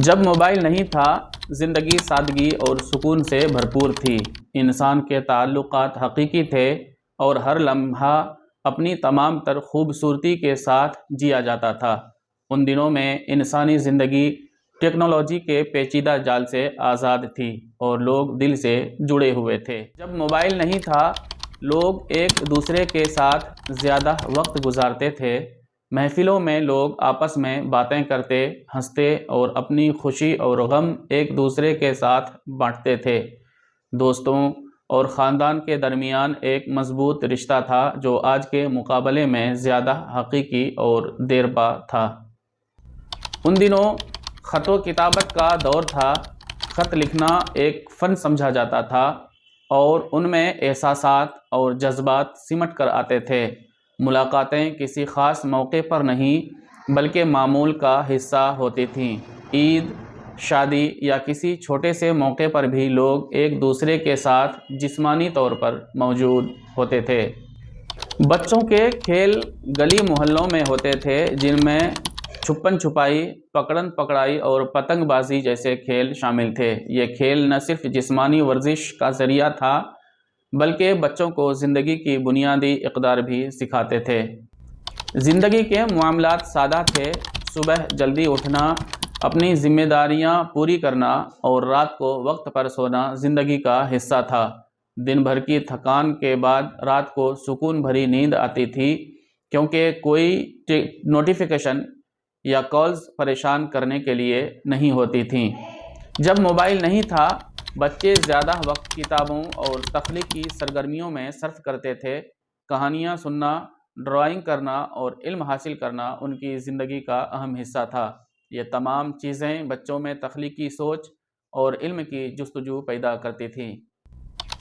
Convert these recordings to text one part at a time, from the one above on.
جب موبائل نہیں تھا، زندگی سادگی اور سکون سے بھرپور تھی۔ انسان کے تعلقات حقیقی تھے اور ہر لمحہ اپنی تمام تر خوبصورتی کے ساتھ جیا جاتا تھا۔ ان دنوں میں انسانی زندگی ٹیکنالوجی کے پیچیدہ جال سے آزاد تھی اور لوگ دل سے جڑے ہوئے تھے۔ جب موبائل نہیں تھا، لوگ ایک دوسرے کے ساتھ زیادہ وقت گزارتے تھے۔ محفلوں میں لوگ آپس میں باتیں کرتے، ہنستے اور اپنی خوشی اور غم ایک دوسرے کے ساتھ بانٹتے تھے۔ دوستوں اور خاندان کے درمیان ایک مضبوط رشتہ تھا جو آج کے مقابلے میں زیادہ حقیقی اور دیرپا تھا۔ ان دنوں خط و کتابت کا دور تھا۔ خط لکھنا ایک فن سمجھا جاتا تھا اور ان میں احساسات اور جذبات سمٹ کر آتے تھے۔ ملاقاتیں کسی خاص موقع پر نہیں بلکہ معمول کا حصہ ہوتی تھیں۔ عید، شادی یا کسی چھوٹے سے موقع پر بھی لوگ ایک دوسرے کے ساتھ جسمانی طور پر موجود ہوتے تھے۔ بچوں کے کھیل گلی محلوں میں ہوتے تھے، جن میں چھپن چھپائی، پکڑن پکڑائی اور پتنگ بازی جیسے کھیل شامل تھے۔ یہ کھیل نہ صرف جسمانی ورزش کا ذریعہ تھا بلکہ بچوں کو زندگی کی بنیادی اقدار بھی سکھاتے تھے۔ زندگی کے معاملات سادہ تھے۔ صبح جلدی اٹھنا، اپنی ذمہ داریاں پوری کرنا اور رات کو وقت پر سونا زندگی کا حصہ تھا۔ دن بھر کی تھکان کے بعد رات کو سکون بھری نیند آتی تھی، کیونکہ کوئی نوٹیفیکیشن یا کالز پریشان کرنے کے لیے نہیں ہوتی تھیں۔ جب موبائل نہیں تھا، بچے زیادہ وقت کتابوں اور تخلیقی سرگرمیوں میں صرف کرتے تھے۔ کہانیاں سننا، ڈرائنگ کرنا اور علم حاصل کرنا ان کی زندگی کا اہم حصہ تھا۔ یہ تمام چیزیں بچوں میں تخلیقی سوچ اور علم کی جستجو پیدا کرتی تھیں۔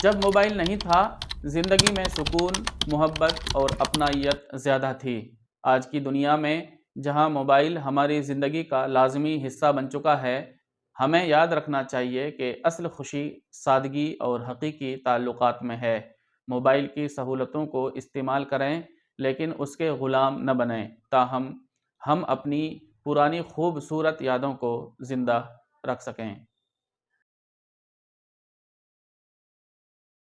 جب موبائل نہیں تھا، زندگی میں سکون، محبت اور اپنائیت زیادہ تھی۔ آج کی دنیا میں جہاں موبائل ہماری زندگی کا لازمی حصہ بن چکا ہے، ہمیں یاد رکھنا چاہیے کہ اصل خوشی سادگی اور حقیقی تعلقات میں ہے۔ موبائل کی سہولتوں کو استعمال کریں لیکن اس کے غلام نہ بنیں، تاہم ہم اپنی پرانی خوبصورت یادوں کو زندہ رکھ سکیں۔